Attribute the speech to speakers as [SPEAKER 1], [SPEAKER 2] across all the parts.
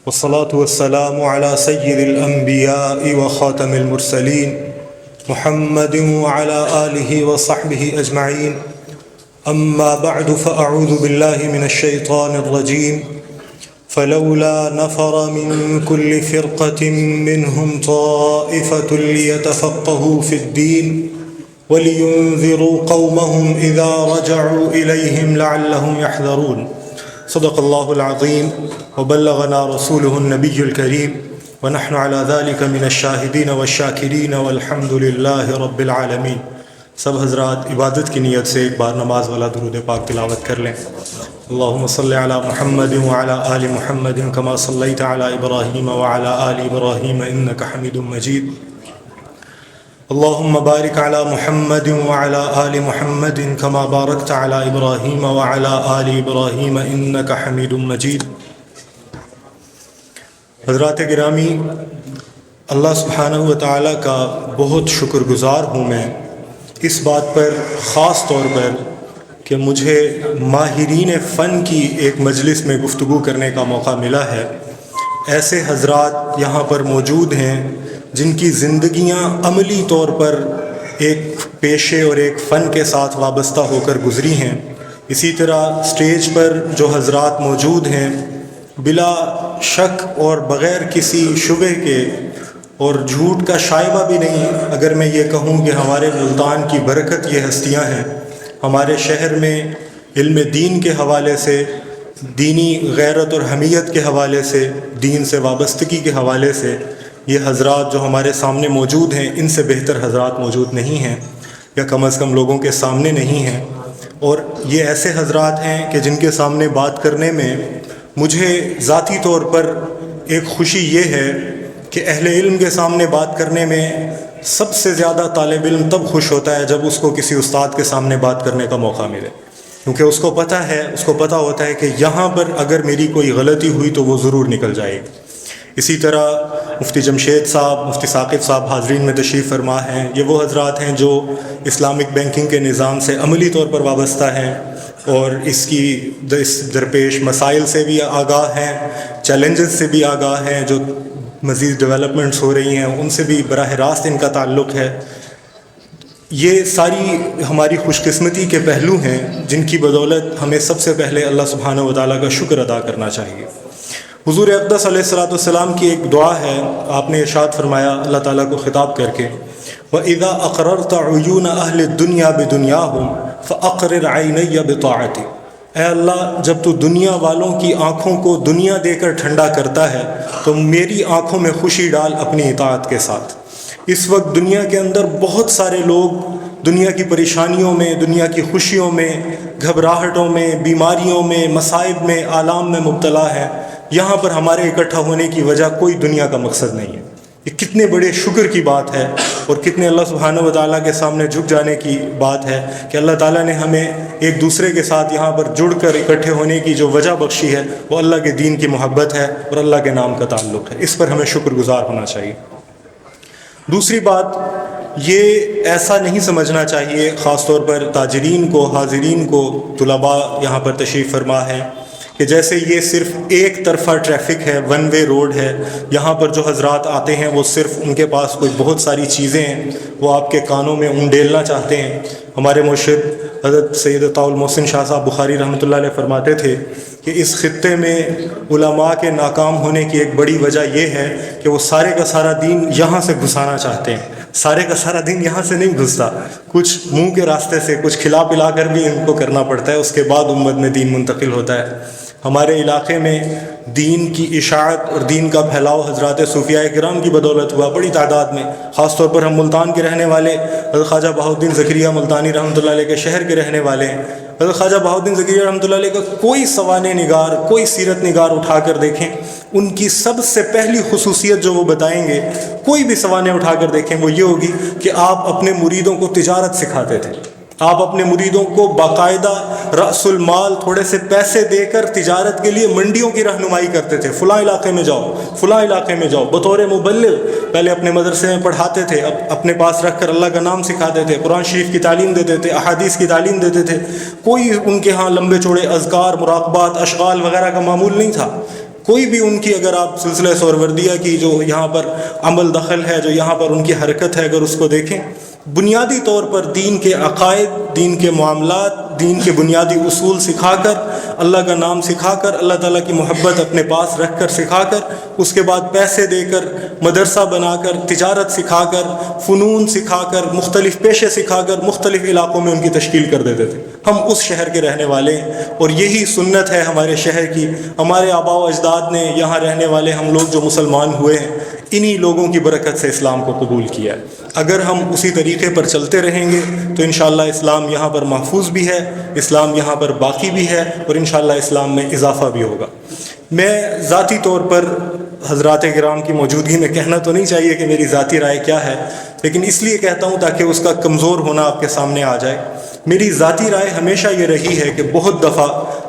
[SPEAKER 1] والصلاة والسلام على سيد الأنبياء وخاتم المرسلين محمد وعلى آله وصحبه أجمعين. أما بعد فأعوذ بالله من الشيطان الرجيم. فلولا نفر من كل فرقة منهم طائفة ليتفقهوا في الدين ولينذروا قومهم إذا رجعوا إليهم لعلهم يحذرون. صدق الله العظيم وبلغنا رسوله النبي الكريم ونحن على ذلك من الشاهدين والشاكرين والحمد لله رب العالمين. سب حضرات عبادت کی نیت سے ایک بار نماز والا درود پاک تلاوت کر لیں. اللهم صل على محمد وعلى آل محمد كما صليت على إبراهيم وعلى آل إبراهيم إنك حميد مجيد. اللهم بارك على محمد وعلى آل محمد كما باركت على إبراهيم وعلى آل إبراهيم إنك حميد مجيد. حضرات گرامی، اللہ سبحانہ و تعالیٰ کا بہت شکر گزار ہوں میں اس بات پر، خاص طور پر کہ مجھے ماہرین فن کی ایک مجلس میں گفتگو کرنے کا موقع ملا ہے. ایسے حضرات یہاں پر موجود ہیں جن کی زندگیاں عملی طور پر ایک پیشے اور ایک فن کے ساتھ وابستہ ہو کر گزری ہیں. اسی طرح اسٹیج پر جو حضرات موجود ہیں، بلا شک اور بغیر کسی شبہ کے اور جھوٹ کا شائبہ بھی نہیں اگر میں یہ کہوں کہ ہمارے ملتان کی برکت یہ ہستیاں ہیں. ہمارے شہر میں علم دین کے حوالے سے، دینی غیرت اور حمیت کے حوالے سے، دین سے وابستگی کے حوالے سے یہ حضرات جو ہمارے سامنے موجود ہیں، ان سے بہتر حضرات موجود نہیں ہیں، یا کم از کم لوگوں کے سامنے نہیں ہیں. اور یہ ایسے حضرات ہیں کہ جن کے سامنے بات کرنے میں مجھے ذاتی طور پر ایک خوشی یہ ہے کہ اہل علم کے سامنے بات کرنے میں سب سے زیادہ طالب علم تب خوش ہوتا ہے جب اس کو کسی استاد کے سامنے بات کرنے کا موقع ملے، کیونکہ اس کو پتہ ہوتا ہے کہ یہاں پر اگر میری کوئی غلطی ہوئی تو وہ ضرور نکل جائے گی. اسی طرح مفتی جمشید صاحب، مفتی ثاقب صاحب حاضرین میں تشریف فرما ہیں. یہ وہ حضرات ہیں جو اسلامک بینکنگ کے نظام سے عملی طور پر وابستہ ہیں اور اس درپیش مسائل سے بھی آگاہ ہیں، چیلنجز سے بھی آگاہ ہیں، جو مزید ڈیولپمنٹس ہو رہی ہیں ان سے بھی براہ راست ان کا تعلق ہے. یہ ساری ہماری خوش قسمتی کے پہلو ہیں جن کی بدولت ہمیں سب سے پہلے اللہ سبحانہ و تعالیٰ کا شکر ادا کرنا چاہیے. حضور اقدس علیہ السلام کی ایک دعا ہے، آپ نے ارشاد فرمایا اللہ تعالیٰ کو خطاب کر کے، وَإِذَا أَقْرَرْتَ عُيُونَ أَهْلِ الدُّنْيَا بِدُنْيَاهُمْ فَأَقْرِرْ عَيْنَيَّ بِطَاعَتِي. اے اللہ، جب تو دنیا والوں کی آنکھوں کو دنیا دے کر ٹھنڈا کرتا ہے تو میری آنکھوں میں خوشی ڈال اپنی اطاعت کے ساتھ. اس وقت دنیا کے اندر بہت سارے لوگ دنیا کی پریشانیوں میں، دنیا کی خوشیوں میں، گھبراہٹوں میں، بیماریوں میں، مصائب میں، آلام میں مبتلا ہے. یہاں پر ہمارے اکٹھا ہونے کی وجہ کوئی دنیا کا مقصد نہیں ہے. یہ کتنے بڑے شکر کی بات ہے اور کتنے اللہ سبحانہ و تعالیٰ کے سامنے جھک جانے کی بات ہے کہ اللہ تعالیٰ نے ہمیں ایک دوسرے کے ساتھ یہاں پر جڑ کر اکٹھے ہونے کی جو وجہ بخشی ہے وہ اللہ کے دین کی محبت ہے اور اللہ کے نام کا تعلق ہے. اس پر ہمیں شکر گزار ہونا چاہیے. دوسری بات، یہ ایسا نہیں سمجھنا چاہیے خاص طور پر تاجرین کو، حاضرین کو، طلباء یہاں پر تشریف فرما ہے، کہ جیسے یہ صرف ایک طرفہ ٹریفک ہے، ون وے روڈ ہے. یہاں پر جو حضرات آتے ہیں وہ صرف ان کے پاس کوئی بہت ساری چیزیں ہیں وہ آپ کے کانوں میں انڈیلنا چاہتے ہیں. ہمارے مرشد حضرت سید طاء المحسن شاہ صاحب بخاری رحمۃ اللہ علیہ فرماتے تھے کہ اس خطے میں علماء کے ناکام ہونے کی ایک بڑی وجہ یہ ہے کہ وہ سارے کا سارا دین یہاں سے گھسانا چاہتے ہیں. سارے کا سارا دین یہاں سے نہیں گھستا، کچھ منہ کے راستے سے، کچھ کھلا پلا کر بھی ان کو کرنا پڑتا ہے، اس کے بعد امت میں دین منتقل ہوتا ہے. ہمارے علاقے میں دین کی اشاعت اور دین کا پھیلاؤ حضرات صوفیاء کرام کی بدولت ہوا بڑی تعداد میں. خاص طور پر ہم ملتان کے رہنے والے، حضرت خواجہ بہاؤالدین زکریا ملتانی رحمۃ اللہ علیہ کے شہر کے رہنے والے ہیں. حضرت خواجہ بہاؤالدین زکریا رحمۃ اللہ علیہ کا کوئی سوانح نگار، کوئی سیرت نگار اٹھا کر دیکھیں، ان کی سب سے پہلی خصوصیت جو وہ بتائیں گے، کوئی بھی سوانح اٹھا کر دیکھیں، وہ یہ ہوگی کہ آپ اپنے مریدوں کو تجارت سکھاتے تھے. آپ اپنے مریدوں کو باقاعدہ رأس المال تھوڑے سے پیسے دے کر تجارت کے لیے منڈیوں کی رہنمائی کرتے تھے. فلاں علاقے میں جاؤ، فلاں علاقے میں جاؤ. بطور مبلغ پہلے اپنے مدرسے میں پڑھاتے تھے، اپنے پاس رکھ کر اللہ کا نام سکھاتے تھے، قرآن شریف کی تعلیم دیتے تھے، احادیث کی تعلیم دیتے تھے. کوئی ان کے ہاں لمبے چوڑے اذکار، مراقبات، اشغال وغیرہ کا معمول نہیں تھا. کوئی بھی ان کی اگر آپ سلسلہ سہروردیہ کی جو یہاں پر عمل دخل ہے، جو یہاں پر ان کی حرکت ہے، اگر اس کو دیکھیں، بنیادی طور پر دین کے عقائد، دین کے معاملات، دین کے بنیادی اصول سکھا کر، اللہ کا نام سکھا کر، اللہ تعالیٰ کی محبت اپنے پاس رکھ کر سکھا کر، اس کے بعد پیسے دے کر، مدرسہ بنا کر، تجارت سکھا کر، فنون سکھا کر، مختلف پیشے سکھا کر مختلف علاقوں میں ان کی تشکیل کر دیتے تھے۔ ہم اس شہر کے رہنے والے ہیں اور یہی سنت ہے ہمارے شہر کی۔ ہمارے آباء و اجداد نے، یہاں رہنے والے ہم لوگ جو مسلمان ہوئے ہیں، انہی لوگوں کی برکت سے اسلام کو قبول کیا ہے۔ اگر ہم اسی طریقے پر چلتے رہیں گے تو انشاءاللہ اسلام یہاں پر محفوظ بھی ہے، اسلام یہاں پر باقی بھی ہے، اور انشاءاللہ اسلام میں اضافہ بھی ہوگا۔ میں ذاتی طور پر حضرات کرام کی موجودگی میں کہنا تو نہیں چاہیے کہ میری ذاتی رائے کیا ہے، لیکن اس لیے کہتا ہوں تاکہ اس کا کمزور ہونا آپ کے سامنے آ جائے۔ میری ذاتی رائے ہمیشہ یہ رہی ہے کہ بہت دفعہ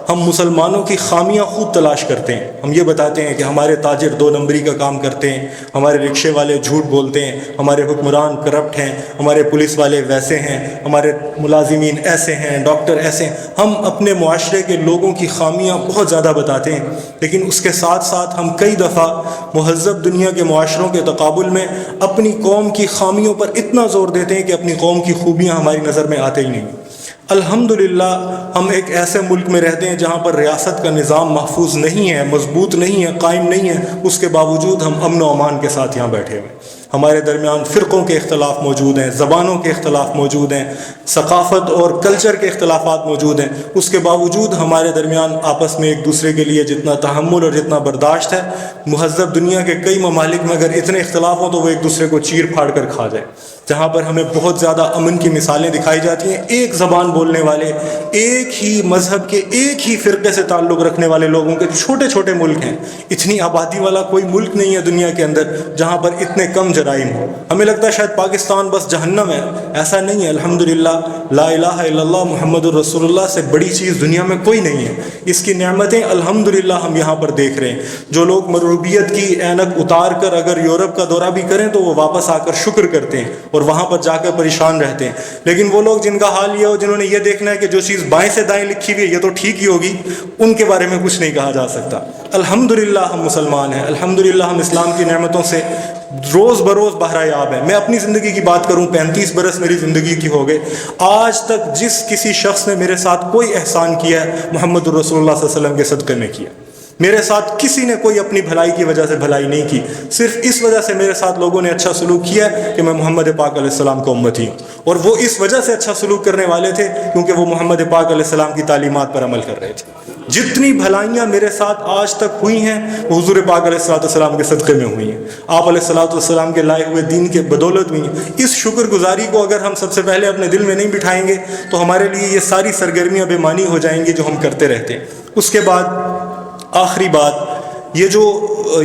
[SPEAKER 1] ہم مسلمانوں کی خامیاں خوب تلاش کرتے ہیں۔ ہم یہ بتاتے ہیں کہ ہمارے تاجر 2 نمبری کا کام کرتے ہیں، ہمارے رکشے والے جھوٹ بولتے ہیں، ہمارے حکمران کرپٹ ہیں، ہمارے پولیس والے ویسے ہیں، ہمارے ملازمین ایسے ہیں، ڈاکٹر ایسے ہیں۔ ہم اپنے معاشرے کے لوگوں کی خامیاں بہت زیادہ بتاتے ہیں، لیکن اس کے ساتھ ساتھ ہم کئی دفعہ مہذب دنیا کے معاشروں کے تقابل میں اپنی قوم کی خامیوں پر اتنا زور دیتے ہیں کہ اپنی قوم کی خوبیاں ہماری نظر میں آتے ہی نہیں۔ الحمدللہ ہم ایک ایسے ملک میں رہتے ہیں جہاں پر ریاست کا نظام محفوظ نہیں ہے، مضبوط نہیں ہے، قائم نہیں ہے، اس کے باوجود ہم امن و امان کے ساتھ یہاں بیٹھے ہوئے ہیں۔ ہمارے درمیان فرقوں کے اختلاف موجود ہیں، زبانوں کے اختلاف موجود ہیں، ثقافت اور کلچر کے اختلافات موجود ہیں، اس کے باوجود ہمارے درمیان آپس میں ایک دوسرے کے لیے جتنا تحمل اور جتنا برداشت ہے، مہذب دنیا کے کئی ممالک میں اگر اتنے اختلاف ہوں تو وہ ایک دوسرے کو چیر پھاڑ کر کھا جائے۔ جہاں پر ہمیں بہت زیادہ امن کی مثالیں دکھائی جاتی ہیں، ایک زبان بولنے والے، ایک ہی مذہب کے، ایک ہی فرقے سے تعلق رکھنے والے لوگوں کے چھوٹے چھوٹے ملک ہیں۔ اتنی آبادی والا کوئی ملک نہیں ہے دنیا کے اندر جہاں پر اتنے کم جرائم ہوں۔ ہمیں لگتا ہے شاید پاکستان بس جہنم ہے، ایسا نہیں ہے۔ الحمدللہ لا الہ الا اللہ محمد الرسول اللہ سے بڑی چیز دنیا میں کوئی نہیں ہے۔ اس کی نعمتیں الحمدللہ ہم یہاں پر دیکھ رہے ہیں۔ جو لوگ مرعوبیت کی اینک اتار کر اگر یورپ کا دورہ بھی کریں تو وہ واپس آ کر شکر کرتے ہیں اور وہاں پر جا کر پریشان رہتے ہیں، لیکن وہ لوگ جن کا حال یہ ہو، جنہوں نے یہ دیکھنا ہے کہ جو چیز بائیں سے دائیں لکھی ہوئی ہے یہ تو ٹھیک ہی ہوگی، ان کے بارے میں کچھ نہیں کہا جا سکتا۔ الحمدللہ ہم مسلمان ہیں، الحمدللہ ہم اسلام کی نعمتوں سے روز بروز بہرایاب ہیں۔ میں اپنی زندگی کی بات کروں، 35 برس میری زندگی کی ہو گئے، آج تک جس کسی شخص نے میرے ساتھ کوئی احسان کیا ہے محمد الرسول اللہ صلی اللہ علیہ وسلم کے صدقے میں کیا۔ میرے ساتھ کسی نے کوئی اپنی بھلائی کی وجہ سے بھلائی نہیں کی، صرف اس وجہ سے میرے ساتھ لوگوں نے اچھا سلوک کیا کہ میں محمد پاک علیہ السلام کا امتی ہوں، اور وہ اس وجہ سے اچھا سلوک کرنے والے تھے کیونکہ وہ محمد پاک علیہ السلام کی تعلیمات پر عمل کر رہے تھے۔ جتنی بھلائیاں میرے ساتھ آج تک ہوئی ہیں وہ حضور پاک علیہ السلام کے صدقے میں ہوئی ہیں، آپ علیہ السلام کے لائے ہوئے دین کے بدولت ہوئی ہیں۔ اس شکر گزاری کو اگر ہم سب سے پہلے اپنے دل میں نہیں بٹھائیں گے تو ہمارے لیے یہ ساری سرگرمیاں بے معنی ہو جائیں گی جو ہم کرتے رہتے ہیں۔ اس کے بعد آخری بات، یہ جو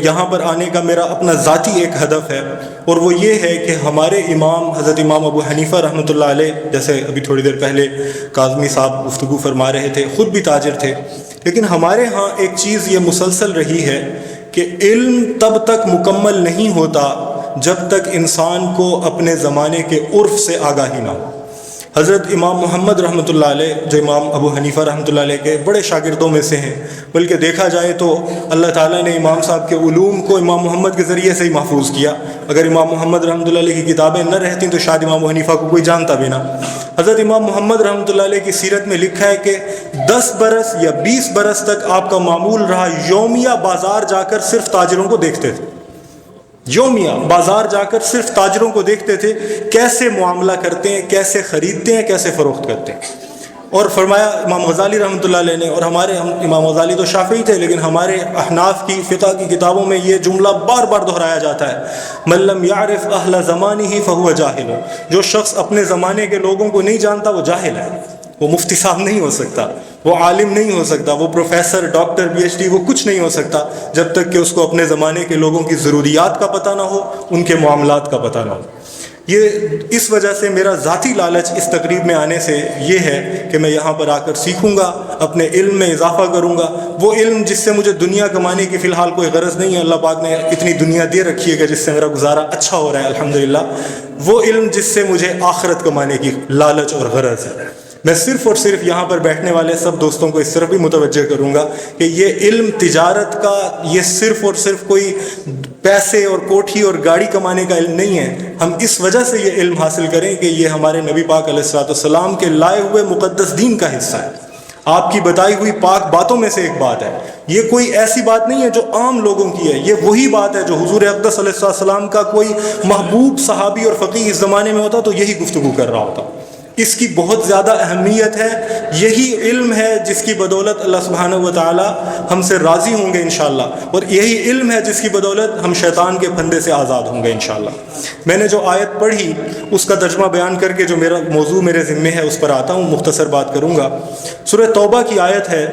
[SPEAKER 1] یہاں پر آنے کا میرا اپنا ذاتی ایک ہدف ہے، اور وہ یہ ہے کہ ہمارے امام حضرت امام ابو حنیفہ رحمۃ اللہ علیہ، جیسے ابھی تھوڑی دیر پہلے کاظمی صاحب گفتگو فرما رہے تھے، خود بھی تاجر تھے، لیکن ہمارے ہاں ایک چیز یہ مسلسل رہی ہے کہ علم تب تک مکمل نہیں ہوتا جب تک انسان کو اپنے زمانے کے عرف سے آگاہی نہ ہو۔ حضرت امام محمد رحمۃ اللہ علیہ، جو امام ابو حنیفہ رحمۃ اللہ علیہ کے بڑے شاگردوں میں سے ہیں، بلکہ دیکھا جائے تو اللہ تعالیٰ نے امام صاحب کے علوم کو امام محمد کے ذریعے سے ہی محفوظ کیا۔ اگر امام محمد رحمۃ اللہ علیہ کی کتابیں نہ رہتیں تو شاید امام ابو حنیفہ کو کوئی جانتا بھی نہ۔ حضرت امام محمد رحمۃ اللہ علیہ کی سیرت میں لکھا ہے کہ 10 برس یا 20 برس تک آپ کا معمول رہا یومیہ بازار جا کر صرف تاجروں کو دیکھتے تھے، یومیہ بازار جا کر صرف تاجروں کو دیکھتے تھے، کیسے معاملہ کرتے ہیں، کیسے خریدتے ہیں، کیسے فروخت کرتے ہیں۔ اور فرمایا امام غزالی رحمۃ اللہ علیہ نے، اور امام غزالی تو شافعی تھے لیکن ہمارے احناف کی فقہ کی کتابوں میں یہ جملہ بار بار دہرایا جاتا ہے، من لم یعرف اہل زمانہ فہو جاہل، جو شخص اپنے زمانے کے لوگوں کو نہیں جانتا وہ جاہل ہے، وہ مفتی صاحب نہیں ہو سکتا، وہ عالم نہیں ہو سکتا، وہ professor, doctor, P H D, وہ کچھ نہیں ہو سکتا جب تک کہ اس کو اپنے زمانے کے لوگوں کی ضروریات کا پتہ نہ ہو، ان کے معاملات کا پتہ نہ ہو۔ یہ اس وجہ سے میرا ذاتی لالچ اس تقریب میں آنے سے یہ ہے کہ میں یہاں پر آ کر سیکھوں گا، اپنے علم میں اضافہ کروں گا، وہ علم جس سے مجھے دنیا کمانے کی فی الحال کوئی غرض نہیں ہے، اللہ پاک نے اتنی دنیا دے رکھی ہے کہ جس سے میرا گزارا اچھا ہو رہا ہے الحمدللہ، وہ علم جس سے مجھے آخرت کمانے کی لالچ اور غرض ہے۔ میں صرف اور صرف یہاں پر بیٹھنے والے سب دوستوں کو اس طرف بھی متوجہ کروں گا کہ یہ علم تجارت کا، یہ صرف اور صرف کوئی پیسے اور کوٹھی اور گاڑی کمانے کا علم نہیں ہے. ہم اس وجہ سے یہ علم حاصل کریں کہ یہ ہمارے نبی پاک علیہ الصلوۃ والسلام کے لائے ہوئے مقدس دین کا حصہ ہے، آپ کی بتائی ہوئی پاک باتوں میں سے ایک بات ہے. یہ کوئی ایسی بات نہیں ہے جو عام لوگوں کی ہے، یہ وہی بات ہے جو حضور اقدس علیہ السلام کا کوئی محبوب صحابی اور فقیہ اس زمانے میں ہوتا تو یہی گفتگو کر رہا ہوتا. اس کی بہت زیادہ اہمیت ہے. یہی علم ہے جس کی بدولت اللہ سبحانہ و تعالی ہم سے راضی ہوں گے انشاءاللہ، اور یہی علم ہے جس کی بدولت ہم شیطان کے پھندے سے آزاد ہوں گے انشاءاللہ. میں نے جو آیت پڑھی اس کا ترجمہ بیان کر کے جو میرا موضوع میرے ذمے ہے اس پر آتا ہوں، مختصر بات کروں گا. سورہ توبہ کی آیت ہے،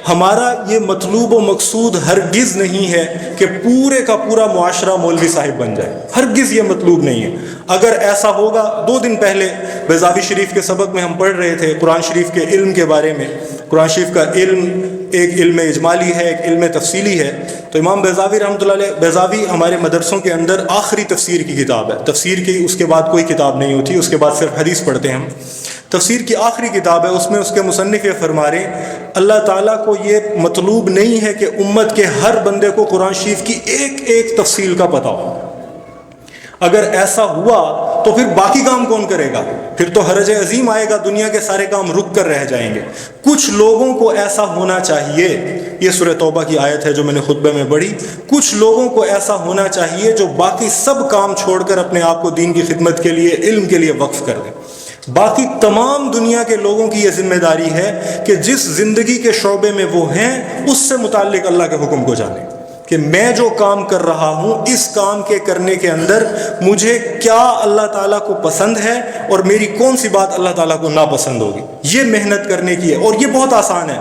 [SPEAKER 1] ہمارا یہ مطلوب و مقصود ہرگز نہیں ہے کہ پورے کا پورا معاشرہ مولوی صاحب بن جائے، ہرگز یہ مطلوب نہیں ہے. اگر ایسا ہوگا، 2 دن پہلے بیضاوی شریف کے سبق میں ہم پڑھ رہے تھے قرآن شریف کے علم کے بارے میں. قرآن شریف کا علم ایک علم اجمالی ہے، ایک علم تفصیلی ہے. تو امام بیضاوی رحمۃ اللہ علیہ، بیضاوی ہمارے مدرسوں کے اندر آخری تفسیر کی کتاب ہے. تفسیر کی اس کے بعد کوئی کتاب نہیں ہوتی، اس کے بعد صرف حدیث پڑھتے ہیں ہم. تفسیر کی آخری کتاب ہے، اس میں اس کے مصنف یہ فرما رہے ہیں اللہ تعالیٰ کو یہ مطلوب نہیں ہے کہ امت کے ہر بندے کو قرآن شریف کی ایک ایک تفصیل کا پتہ ہو. اگر ایسا ہوا تو پھر باقی کام کون کرے گا؟ پھر تو حرج عظیم آئے گا، دنیا کے سارے کام رک کر رہ جائیں گے. کچھ لوگوں کو ایسا ہونا چاہیے، یہ سورہ توبہ کی آیت ہے جو میں نے خطبے میں پڑھی، کچھ لوگوں کو ایسا ہونا چاہیے جو باقی سب کام چھوڑ کر اپنے آپ کو دین کی خدمت کے لیے، علم کے لیے وقف کر دیں. باقی تمام دنیا کے لوگوں کی یہ ذمہ داری ہے کہ جس زندگی کے شعبے میں وہ ہیں اس سے متعلق اللہ کے حکم کو جانیں کہ میں جو کام کر رہا ہوں اس کام کے کرنے کے اندر مجھے کیا اللہ تعالیٰ کو پسند ہے اور میری کون سی بات اللہ تعالیٰ کو ناپسند ہوگی. یہ محنت کرنے کی ہے اور یہ بہت آسان ہے.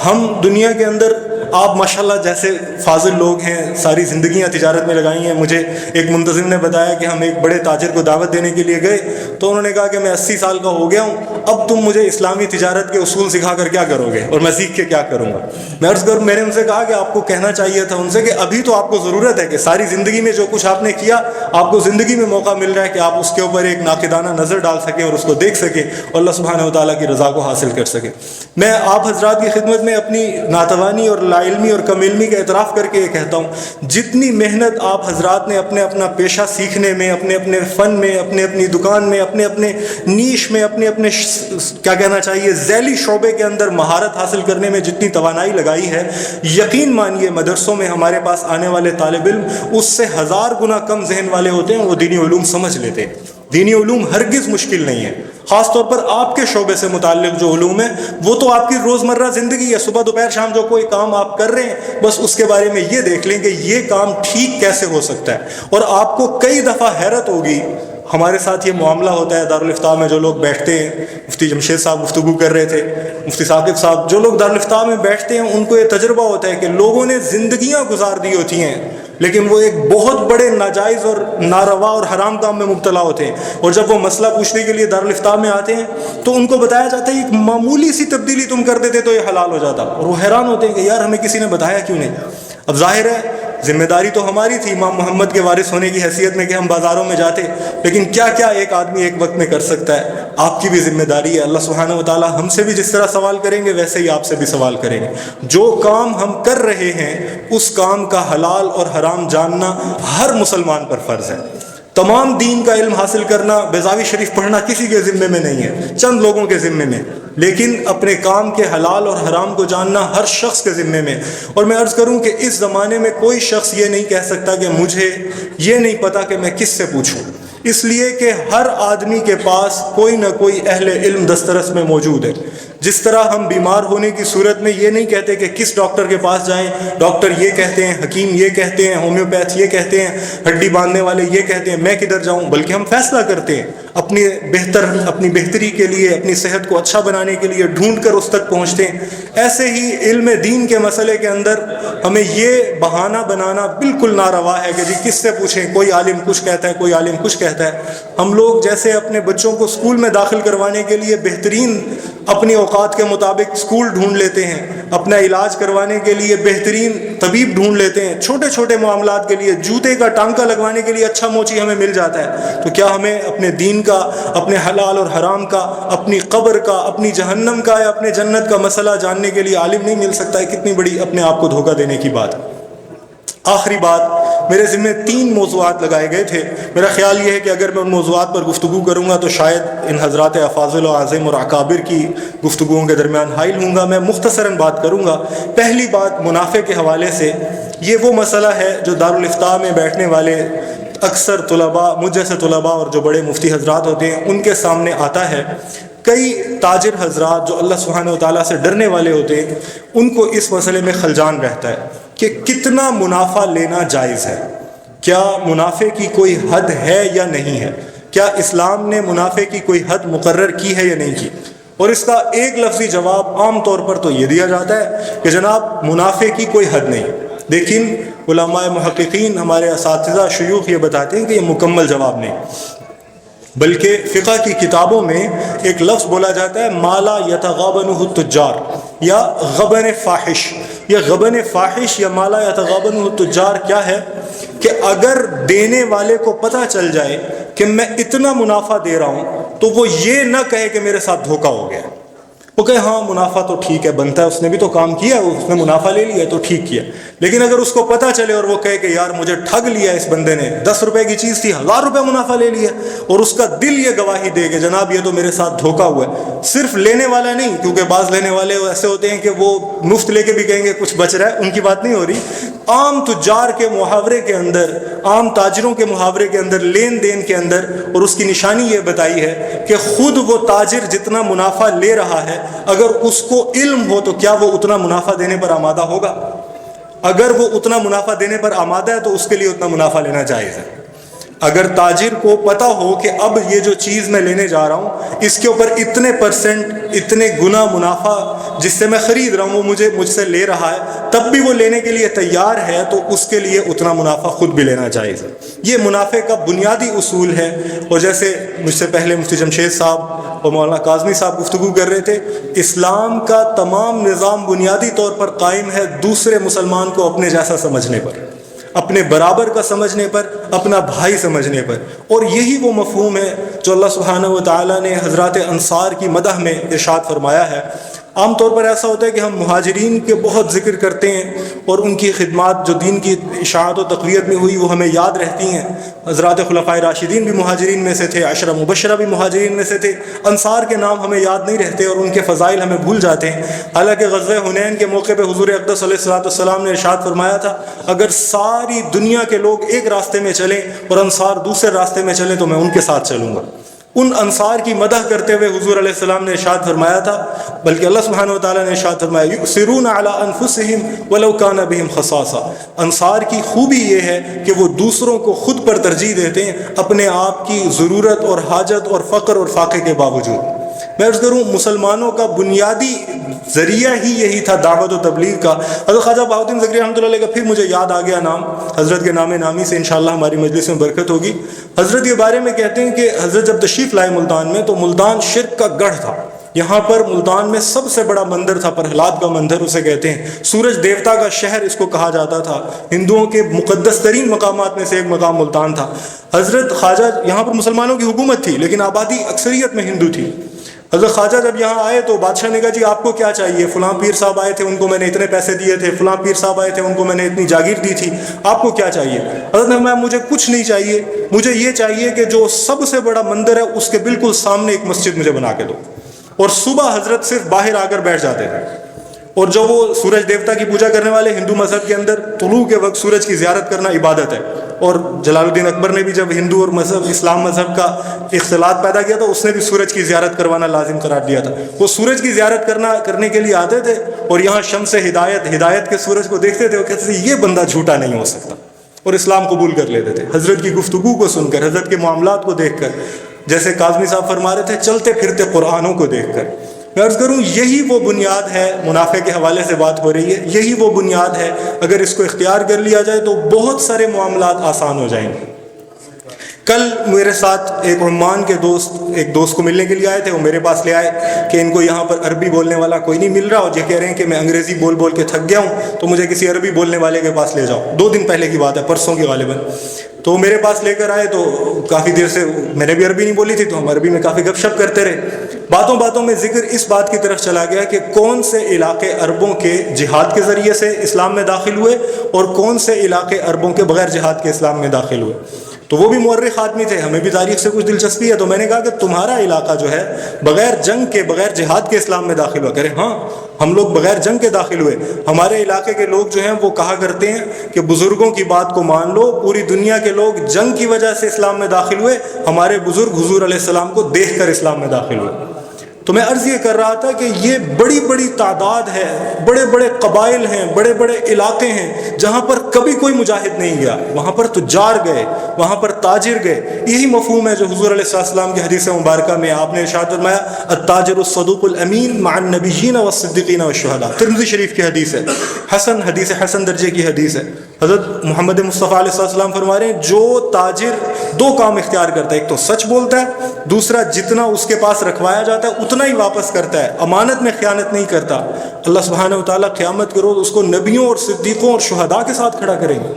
[SPEAKER 1] ہم دنیا کے اندر، آپ ماشاءاللہ جیسے فاضل لوگ ہیں، ساری زندگیاں تجارت میں لگائی ہیں. مجھے ایک منتظم نے بتایا کہ ہم ایک بڑے تاجر کو دعوت دینے کے لیے گئے تو انہوں نے کہا کہ میں 80 سال کا ہو گیا ہوں، اب تم مجھے اسلامی تجارت کے اصول سکھا کر کیا کرو گے اور میں سیکھ کے کیا کروں گا. میں نے ان سے کہا کہ آپ کو کہنا چاہیے تھا ان سے کہ ابھی تو آپ کو ضرورت ہے کہ ساری زندگی میں جو کچھ آپ نے کیا، آپ کو زندگی میں موقع مل رہا ہے کہ آپ اس کے اوپر ایک ناقدانہ نظر ڈال سکیں اور اس کو دیکھ سکیں اور اللہ سبحانہ و تعالیٰ کی رضا کو حاصل کر سکیں. میں آپ حضرات کی خدمت میں اپنی ناتوانی اور لا علمی اور کم علمی کا اعتراف کر کے یہ کہتا ہوں، جتنی محنت آپ حضرات نے اپنا پیشہ سیکھنے میں، اپنے فن میں، اپنی دکان میں، اپنے نیش میں، اپنے کیا کہنا چاہیے ذیلی شعبے کے اندر مہارت حاصل کرنے میں جتنی توانائی لگائی ہے، یقین مانیے مدرسوں میں ہمارے پاس آنے والے طالب علم اس سے 1000 گنا کم ذہن والے ہوتے ہیں، وہ دینی علوم سمجھ لیتے ہیں. دینی علوم ہرگز مشکل نہیں ہے، خاص طور پر آپ کے شعبے سے متعلق جو علوم ہیں وہ تو آپ کی روزمرہ زندگی ہے. صبح دوپہر شام جو کوئی کام آپ کر رہے ہیں بس اس کے بارے میں یہ دیکھ لیں کہ یہ کام ٹھیک کیسے ہو سکتا ہے. اور آپ کو کئی دفعہ حیرت ہوگی، ہمارے ساتھ یہ معاملہ ہوتا ہے دارالفتاح میں، جو لوگ بیٹھتے ہیں، مفتی جمشید صاحب گفتگو کر رہے تھے، مفتی ثاقب صاحب، جو لوگ دارالفتاح میں بیٹھتے ہیں ان کو یہ تجربہ ہوتا ہے کہ لوگوں نے زندگیاں گزار دی ہوتی ہیں لیکن وہ ایک بہت بڑے ناجائز اور ناروا اور حرام کام میں مبتلا ہوتے ہیں، اور جب وہ مسئلہ پوچھنے کے لیے دارالفتاح میں آتے ہیں تو ان کو بتایا جاتا ہے ایک معمولی سی تبدیلی تم کر دیتے تو یہ حلال ہو جاتا، اور وہ حیران ہوتے ہیں کہ یار ہمیں کسی نے بتایا کیوں نہیں. اب ظاہر ہے ذمہ داری تو ہماری تھی امام محمد کے وارث ہونے کی حیثیت میں کہ ہم بازاروں میں جاتے، لیکن کیا کیا ایک آدمی ایک وقت میں کر سکتا ہے. آپ کی بھی ذمہ داری ہے، اللہ سبحانہ و تعالیٰ ہم سے بھی جس طرح سوال کریں گے ویسے ہی آپ سے بھی سوال کریں گے. جو کام ہم کر رہے ہیں اس کام کا حلال اور حرام جاننا ہر مسلمان پر فرض ہے. تمام دین کا علم حاصل کرنا، بیضاوی شریف پڑھنا کسی کے ذمے میں نہیں ہے، چند لوگوں کے ذمے میں، لیکن اپنے کام کے حلال اور حرام کو جاننا ہر شخص کے ذمے میں. اور میں عرض کروں کہ اس زمانے میں کوئی شخص یہ نہیں کہہ سکتا کہ مجھے یہ نہیں پتا کہ میں کس سے پوچھوں، اس لیے کہ ہر آدمی کے پاس کوئی نہ کوئی اہل علم دسترس میں موجود ہے. جس طرح ہم بیمار ہونے کی صورت میں یہ نہیں کہتے کہ کس ڈاکٹر کے پاس جائیں، ڈاکٹر یہ کہتے ہیں، حکیم یہ کہتے ہیں، ہومیوپیتھ یہ کہتے ہیں، ہڈی باندھنے والے یہ کہتے ہیں، میں کدھر جاؤں، بلکہ ہم فیصلہ کرتے ہیں اپنی بہتری کے لیے، اپنی صحت کو اچھا بنانے کے لیے ڈھونڈ کر اس تک پہنچتے ہیں. ایسے ہی علم دین کے مسئلے کے اندر ہمیں یہ بہانہ بنانا بالکل ناروا ہے کہ جی کس سے پوچھیں، کوئی عالم کچھ کہتا ہے، کوئی عالم کچھ کہتا ہے. ہم لوگ جیسے اپنے بچوں کو اسکول میں داخل کروانے کے لیے بہترین اپنی اوقات اوقات کے مطابق اسکول ڈھونڈ لیتے ہیں، اپنا علاج کروانے کے لیے بہترین طبیب ڈھونڈ لیتے ہیں، چھوٹے چھوٹے معاملات کے لیے جوتے کا ٹانکا لگوانے کے لیے اچھا موچی ہمیں مل جاتا ہے، تو کیا ہمیں اپنے دین کا، اپنے حلال اور حرام کا، اپنی قبر کا، اپنی جہنم کا یا اپنے جنت کا مسئلہ جاننے کے لیے عالم نہیں مل سکتا ہے؟ کتنی بڑی اپنے آپ کو دھوکہ دینے کی بات ہے۔ آخری بات، میرے ذمہ 3 موضوعات لگائے گئے تھے۔ میرا خیال یہ ہے کہ اگر میں ان موضوعات پر گفتگو کروں گا تو شاید ان حضرات افاضل و اعظم اور اکابر کی گفتگوؤں کے درمیان حائل ہوں گا۔ میں مختصراً بات کروں گا۔ پہلی بات منافع کے حوالے سے، یہ وہ مسئلہ ہے جو دارالافتاء میں بیٹھنے والے اکثر طلباء، مجھ جیسے طلباء اور جو بڑے مفتی حضرات ہوتے ہیں ان کے سامنے آتا ہے۔ کئی تاجر حضرات جو اللہ سبحانہ و تعالیٰ سے ڈرنے والے ہوتے ہیں ان کو اس مسئلے میں خلجان رہتا ہے کہ کتنا منافع لینا جائز ہے، کیا منافع کی کوئی حد ہے یا نہیں ہے، کیا اسلام نے منافع کی کوئی حد مقرر کی ہے یا نہیں کی؟ اور اس کا ایک لفظی جواب عام طور پر تو یہ دیا جاتا ہے کہ جناب منافع کی کوئی حد نہیں، لیکن علماء محققین، ہمارے اساتذہ شیوخ یہ بتاتے ہیں کہ یہ مکمل جواب نہیں، بلکہ فقہ کی کتابوں میں ایک لفظ بولا جاتا ہے مالا یتغابنہ التجار یا غبن فاحش۔ یہ غبن فاحش یا مالا یتغابنہ التجار کیا ہے کہ اگر دینے والے کو پتہ چل جائے کہ میں اتنا منافع دے رہا ہوں تو وہ یہ نہ کہے کہ میرے ساتھ دھوکہ ہو گیا، وہ کہے ہاں منافع تو ٹھیک ہے، بنتا ہے، اس نے بھی تو کام کیا، اس نے منافع لے لیا تو ٹھیک کیا۔ لیکن اگر اس کو پتہ چلے اور وہ کہے کہ یار مجھے ٹھگ لیا اس بندے نے، 10 روپے کی چیز تھی 1000 روپے منافع لے لیا، اور اس کا دل یہ گواہی دے کہ جناب یہ تو میرے ساتھ دھوکہ ہوا ہے، صرف لینے والا نہیں، کیونکہ بعض لینے والے ایسے ہوتے ہیں کہ وہ مفت لے کے بھی کہیں گے کچھ بچ رہا ہے، ان کی بات نہیں ہو رہی۔ عام تجار کے محاورے کے اندر، عام تاجروں کے محاورے کے اندر، لین دین کے اندر، اور اس کی نشانی یہ بتائی ہے کہ خود وہ تاجر جتنا منافع لے رہا ہے اگر اس کو علم ہو تو کیا وہ اتنا منافع دینے پر آمادہ ہوگا؟ اگر وہ اتنا منافع دینے پر آمادہ ہے تو اس کے لیے اتنا منافع لینا جائز ہے۔ اگر تاجر کو پتہ ہو کہ اب یہ جو چیز میں لینے جا رہا ہوں اس کے اوپر اتنے پرسنٹ، اتنے گنا منافع جس سے میں خرید رہا ہوں وہ مجھ سے لے رہا ہے، تب بھی وہ لینے کے لیے تیار ہے تو اس کے لیے اتنا منافع خود بھی لینا جائز ہے۔ یہ منافع کا بنیادی اصول ہے۔ اور جیسے مجھ سے پہلے مفتی جمشید صاحب اور مولانا کاظمی صاحب گفتگو کر رہے تھے، اسلام کا تمام نظام بنیادی طور پر قائم ہے دوسرے مسلمان کو اپنے جیسا سمجھنے پر، اپنے برابر کا سمجھنے پر، اپنا بھائی سمجھنے پر۔ اور یہی وہ مفہوم ہے جو اللہ سبحانہ و تعالیٰ نے حضرات انصار کی مدح میں ارشاد فرمایا ہے۔ عام طور پر ایسا ہوتا ہے کہ ہم مہاجرین کے بہت ذکر کرتے ہیں اور ان کی خدمات جو دین کی اشاعت و تقویت میں ہوئی وہ ہمیں یاد رہتی ہیں۔ حضرات خلفائے راشدین بھی مہاجرین میں سے تھے، عشرہ مبشرہ بھی مہاجرین میں سے تھے۔ انصار کے نام ہمیں یاد نہیں رہتے اور ان کے فضائل ہمیں بھول جاتے ہیں۔ حالانکہ غزوہ حنین کے موقع پہ حضور اقدس علیہ الصلوۃ والسلام نے ارشاد فرمایا تھا اگر ساری دنیا کے لوگ ایک راستے میں چلیں اور انصار دوسرے راستے میں چلیں تو میں ان کے ساتھ چلوں گا۔ ان انصار کی مدح کرتے ہوئے حضور علیہ السلام نے ارشاد فرمایا تھا، بلکہ اللہ سبحانہ و تعالیٰ نے ارشاد فرمایا یؤثرون علی انفسہم ولو کان بہم خصاصہ۔ انصار کی خوبی یہ ہے کہ وہ دوسروں کو خود پر ترجیح دیتے ہیں اپنے آپ کی ضرورت اور حاجت اور فقر اور فاقے کے باوجود۔ میں عرض کروں مسلمانوں کا بنیادی ذریعہ ہی یہی تھا دعوت و تبلیغ کا۔ حضرت خواجہ بہاؤالدین زکریا رحمۃ اللہ علیہ کا پھر مجھے یاد آ گیا نام، حضرت کے نام نامی سے انشاءاللہ ہماری مجلس میں برکت ہوگی۔ حضرت یہ بارے میں کہتے ہیں کہ حضرت جب تشریف لائے ملتان میں تو ملتان شرک کا گڑھ تھا۔ یہاں پر ملتان میں سب سے بڑا مندر تھا، پرہلاد کا مندر اسے کہتے ہیں، سورج دیوتا کا شہر اس کو کہا جاتا تھا۔ ہندوؤں کے مقدس ترین مقامات میں سے ایک مقام ملتان تھا۔ حضرت خواجہ، یہاں پر مسلمانوں کی حکومت تھی لیکن آبادی اکثریت میں ہندو تھی۔ حضرت خواجہ جب یہاں آئے تو بادشاہ نے کہا جی آپ کو کیا چاہیے؟ فلاں پیر صاحب آئے تھے ان کو میں نے اتنے پیسے دیے تھے، فلاں پیر صاحب آئے تھے ان کو میں نے اتنی جاگیر دی تھی، آپ کو کیا چاہیے؟ حضرت نے فرمایا مجھے کچھ نہیں چاہیے، مجھے یہ چاہیے کہ جو سب سے بڑا مندر ہے اس کے بالکل سامنے ایک مسجد مجھے بنا کے دو۔ اور صبح حضرت صرف باہر آ کر بیٹھ جاتے تھے، اور جو وہ سورج دیوتا کی پوجا کرنے والے ہندو مذہب کے اندر طلوع کے وقت سورج کی زیارت کرنا عبادت ہے، اور جلال الدین اکبر نے بھی جب ہندو اور اسلام مذہب کا اختلاط پیدا کیا تھا اس نے بھی سورج کی زیارت کروانا لازم قرار دیا تھا۔ وہ سورج کی زیارت کرنے کے لیے آتے تھے اور یہاں شمس ہدایت کے سورج کو دیکھتے تھے اور کہتے تھے یہ بندہ جھوٹا نہیں ہو سکتا، اور اسلام قبول کر لیتے تھے۔ حضرت کی گفتگو کو سن کر، حضرت کے معاملات کو دیکھ کر، جیسے کاظمی صاحب فرما رہے تھے چلتے پھرتے قرآنوں کو دیکھ کر، میں عرض کروں یہی وہ بنیاد ہے، منافع کے حوالے سے بات ہو رہی ہے، یہی وہ بنیاد ہے، اگر اس کو اختیار کر لیا جائے تو بہت سارے معاملات آسان ہو جائیں گے۔ کل میرے ساتھ ایک عمان کے ایک دوست کو ملنے کے لیے آئے تھے. وہ میرے پاس لے آئے کہ ان کو یہاں پر عربی بولنے والا کوئی نہیں مل رہا, اور یہ کہہ رہے ہیں کہ میں انگریزی بول بول کے تھک گیا ہوں, تو مجھے کسی عربی بولنے والے کے پاس لے جاؤ. 2 دن پہلے کی بات ہے, پرسوں کی غالباً. تو میرے پاس لے کر آئے, تو کافی دیر سے میں نے بھی عربی نہیں بولی تھی, تو ہم عربی میں کافی گپ شپ کرتے رہے. باتوں میں ذکر اس بات کی طرف چلا گیا کہ کون سے علاقے عربوں کے جہاد کے ذریعے سے اسلام میں داخل ہوئے اور کون سے علاقے عربوں کے بغیر جہاد کے اسلام میں داخل ہوئے. تو وہ بھی مورخ آدمی تھے, ہمیں بھی تاریخ سے کچھ دلچسپی ہے. تو میں نے کہا کہ تمہارا علاقہ جو ہے بغیر جنگ کے, بغیر جہاد کے اسلام میں داخل ہوا. کرے ہاں, ہم لوگ بغیر جنگ کے داخل ہوئے. ہمارے علاقے کے لوگ جو ہیں وہ کہا کرتے ہیں کہ بزرگوں کی بات کو مان لو, پوری دنیا کے لوگ جنگ کی وجہ سے اسلام میں داخل ہوئے, ہمارے بزرگ حضور علیہ السلام کو دیکھ کر اسلام میں داخل ہوئے. تو میں عرض یہ کر رہا تھا کہ یہ بڑی بڑی تعداد ہے, بڑے بڑے قبائل ہیں, بڑے بڑے علاقے ہیں جہاں پر کبھی کوئی مجاہد نہیں گیا. وہاں پر تجار گئے, وہاں پر تاجر گئے. یہی مفہوم ہے جو حضور علیہ السلام کی حدیث مبارکہ میں آپ نے ارشاد فرمایا, التاجر الصدوق الامین مع النبیین والصدیقین والشہداء. ترمذی شریف کی حدیث ہے, حدیث حسن درجے کی حدیث ہے. حضرت محمد مصطفیٰ علیہ السلام فرما رہے ہیں جو تاجر 2 کام اختیار کرتا ہے, ایک تو سچ بولتا ہے, دوسرا جتنا اس کے پاس رکھوایا جاتا ہے اتنا ہی واپس کرتا ہے, امانت میں خیانت نہیں کرتا, اللہ سبحانہ وتعالیٰ قیامت کے روز اس کو نبیوں اور صدیقوں اور شہداء کے ساتھ کھڑا کریں گے.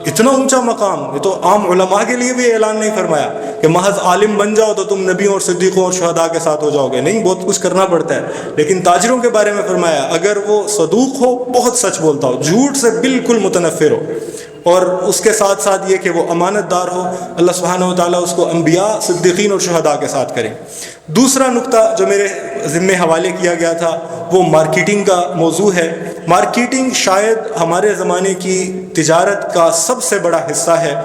[SPEAKER 1] اتنا اونچا مقام. یہ تو عام علماء کے لیے بھی اعلان نہیں فرمایا کہ محض عالم بن جاؤ تو تم نبیوں اور صدیقوں اور شہداء کے ساتھ ہو جاؤ گے, نہیں, بہت کچھ کرنا پڑتا ہے. لیکن تاجروں کے بارے میں فرمایا اگر وہ صدوق ہو, بہت سچ بولتا ہو, جھوٹ سے بالکل متنفر ہو, اور اس کے ساتھ ساتھ یہ کہ وہ امانت دار ہو, اللہ سبحانہ وتعالیٰ اس کو انبیاء, صدیقین اور شہداء کے ساتھ کریں. دوسرا نقطہ جو میرے ذمے حوالے کیا گیا تھا وہ مارکیٹنگ کا موضوع ہے. مارکیٹنگ شاید ہمارے زمانے کی تجارت کا سب سے بڑا حصہ ہے.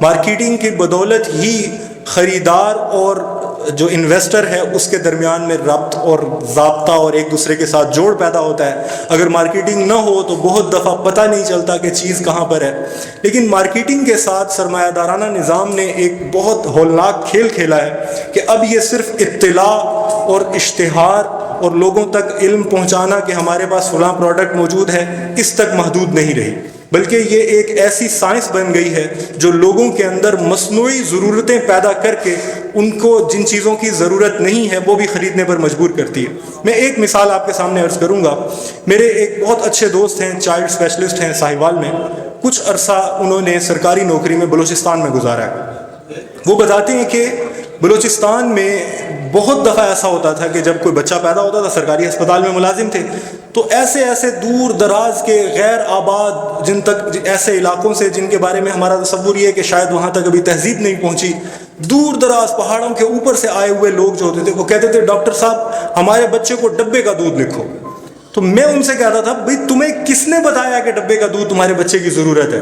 [SPEAKER 1] مارکیٹنگ کی بدولت ہی خریدار اور جو انویسٹر ہے اس کے درمیان میں ربط اور ضابطہ اور ایک دوسرے کے ساتھ جوڑ پیدا ہوتا ہے. اگر مارکیٹنگ نہ ہو تو بہت دفعہ پتہ نہیں چلتا کہ چیز کہاں پر ہے. لیکن مارکیٹنگ کے ساتھ سرمایہ دارانہ نظام نے ایک بہت ہولناک کھیل کھیلا ہے کہ اب یہ صرف اطلاع اور اشتہار اور لوگوں تک علم پہنچانا کہ ہمارے پاس فلاں پروڈکٹ موجود ہے اس تک محدود نہیں رہی, بلکہ یہ ایک ایسی سائنس بن گئی ہے جو لوگوں کے اندر مصنوعی ضرورتیں پیدا کر کے ان کو جن چیزوں کی ضرورت نہیں ہے وہ بھی خریدنے پر مجبور کرتی ہے. میں ایک مثال آپ کے سامنے عرض کروں گا. میرے ایک بہت اچھے دوست ہیں, چائلڈ اسپیشلسٹ ہیں ساہیوال میں. کچھ عرصہ انہوں نے سرکاری نوکری میں بلوچستان میں گزارا ہے. وہ بتاتے ہیں کہ بلوچستان میں بہت دفعہ ایسا ہوتا تھا کہ جب کوئی بچہ پیدا ہوتا تھا, سرکاری ہسپتال میں ملازم تھے, تو ایسے دور دراز کے غیر آباد جن تک ایسے علاقوں سے جن کے بارے میں ہمارا تصور یہ ہے کہ شاید وہاں تک ابھی تہذیب نہیں پہنچی, دور دراز پہاڑوں کے اوپر سے آئے ہوئے لوگ جو ہوتے تھے وہ کہتے تھے ڈاکٹر صاحب ہمارے بچے کو ڈبے کا دودھ لکھو. تو میں ان سے کہتا تھا بھئی تمہیں کس نے بتایا کہ ڈبے کا دودھ تمہارے بچے کی ضرورت ہے؟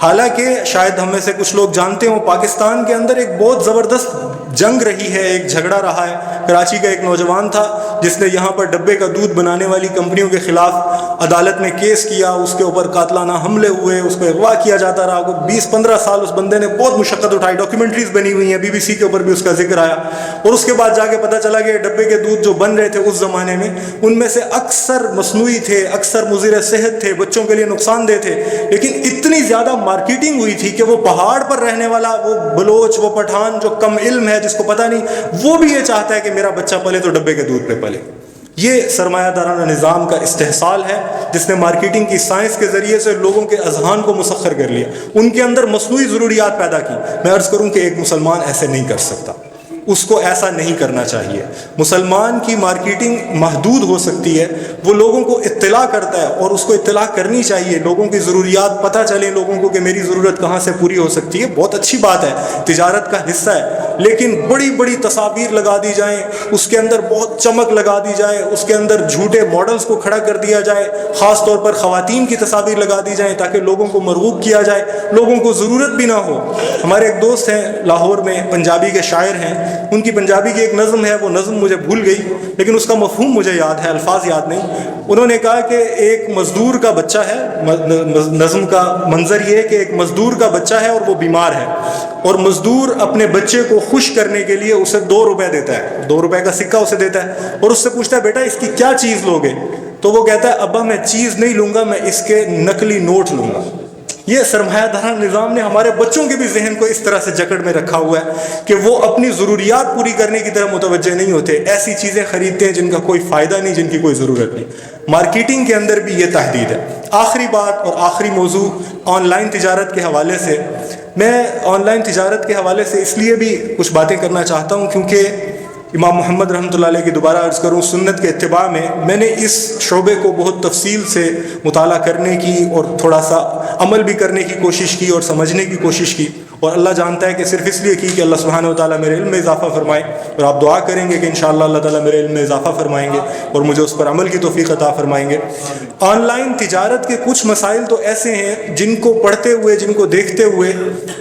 [SPEAKER 1] حالانکہ شاید ہم میں سے کچھ لوگ جانتے ہوں پاکستان کے اندر ایک بہت زبردست جنگ رہی ہے, ایک جھگڑا رہا ہے. کراچی کا ایک نوجوان تھا جس نے یہاں پر ڈبے کا دودھ بنانے والی کمپنیوں کے خلاف عدالت میں کیس کیا, اس کے اوپر قاتلانہ حملے ہوئے, اس کو اغوا کیا جاتا رہا. 20-15 سال اس بندے نے بہت مشقت اٹھائی, ڈاکیومنٹریز بنی ہوئی ہیں, BBC کے اوپر بھی اس کا ذکر آیا. اور اس کے بعد جا کے پتہ چلا کہ ڈبے کے دودھ جو بن رہے تھے اس زمانے میں ان میں سے اکثر مصنوعی تھے, اکثر مضر صحت تھے, بچوں کے لیے نقصان دہ تھے. لیکن اتنی زیادہ مارکیٹنگ ہوئی تھی کہ وہ پہاڑ پر رہنے والا وہ بلوچ, وہ پٹھان جو کم علم ہے جس کو پتہ نہیں, وہ بھی یہ چاہتا ہے کہ میرا بچہ پلے تو ڈبے کے دودھ پہ پلے. یہ سرمایہ دارانہ نظام کا استحصال ہے جس نے مارکیٹنگ کی سائنس کے ذریعے سے لوگوں کے اذہان کو مسخر کر لیا, ان کے اندر مصنوعی ضروریات پیدا کی. میں عرض کروں کہ ایک مسلمان ایسے نہیں کر سکتا, اس کو ایسا نہیں کرنا چاہیے. مسلمان کی مارکیٹنگ محدود ہو سکتی ہے, وہ لوگوں کو اطلاع کرتا ہے اور اس کو اطلاع کرنی چاہیے, لوگوں کی ضروریات پتہ چلیں لوگوں کو کہ میری ضرورت کہاں سے پوری ہو سکتی ہے. بہت اچھی بات ہے, تجارت کا حصہ ہے. لیکن بڑی بڑی تصاویر لگا دی جائیں, اس کے اندر بہت چمک لگا دی جائے, اس کے اندر جھوٹے ماڈلز کو کھڑا کر دیا جائے, خاص طور پر خواتین کی تصاویر لگا دی جائیں تاکہ لوگوں کو مرغوب کیا جائے, لوگوں کو ضرورت بھی نہ ہو. ہمارے ایک دوست ہیں لاہور میں, پنجابی کے شاعر ہیں, ان کی پنجابی کی ایک نظم ہے, وہ نظم مجھے بھول گئی لیکن اس کا مفہوم مجھے یاد ہے, الفاظ یاد نہیں. انہوں نے کہا کہ ایک مزدور کا بچہ ہے, نظم کا منظر یہ ہے کہ ایک مزدور کا بچہ ہے اور وہ بیمار ہے, اور مزدور اپنے بچے کو خوش کرنے کے لیے اسے 2 روپے دیتا ہے, 2 روپے کا سکہ اسے دیتا ہے اور اس سے پوچھتا ہے بیٹا اس کی کیا چیز لوگے؟ تو وہ کہتا ہے ابا میں چیز نہیں لوں گا, میں اس کے نقلی نوٹ لوں گا. یہ سرمایہ دارانہ نظام نے ہمارے بچوں کے بھی ذہن کو اس طرح سے جکڑ میں رکھا ہوا ہے کہ وہ اپنی ضروریات پوری کرنے کی طرف متوجہ نہیں ہوتے، ایسی چیزیں خریدتے ہیں جن کا کوئی فائدہ نہیں، جن کی کوئی ضرورت نہیں۔ مارکیٹنگ کے اندر بھی یہ تحدید ہے۔ آخری بات اور آخری موضوع آن لائن تجارت کے حوالے سے، میں آن لائن تجارت کے حوالے سے اس لیے بھی کچھ باتیں کرنا چاہتا ہوں کیونکہ امام محمد رحمۃ اللہ علیہ کی دوبارہ عرض کروں سنت کے اتباع میں نے اس شعبے کو بہت تفصیل سے مطالعہ کرنے کی اور تھوڑا سا عمل بھی کرنے کی کوشش کی اور سمجھنے کی کوشش کی، اور اللہ جانتا ہے کہ صرف اس لیے کی کہ اللہ سبحانہ و تعالیٰ میرے علم میں اضافہ فرمائے، اور آپ دعا کریں گے کہ انشاءاللہ اللہ تعالیٰ میرے علم میں اضافہ فرمائیں گے اور مجھے اس پر عمل کی توفیق عطا فرمائیں گے۔ آن لائن تجارت کے کچھ مسائل تو ایسے ہیں جن کو پڑھتے ہوئے، جن کو دیکھتے ہوئے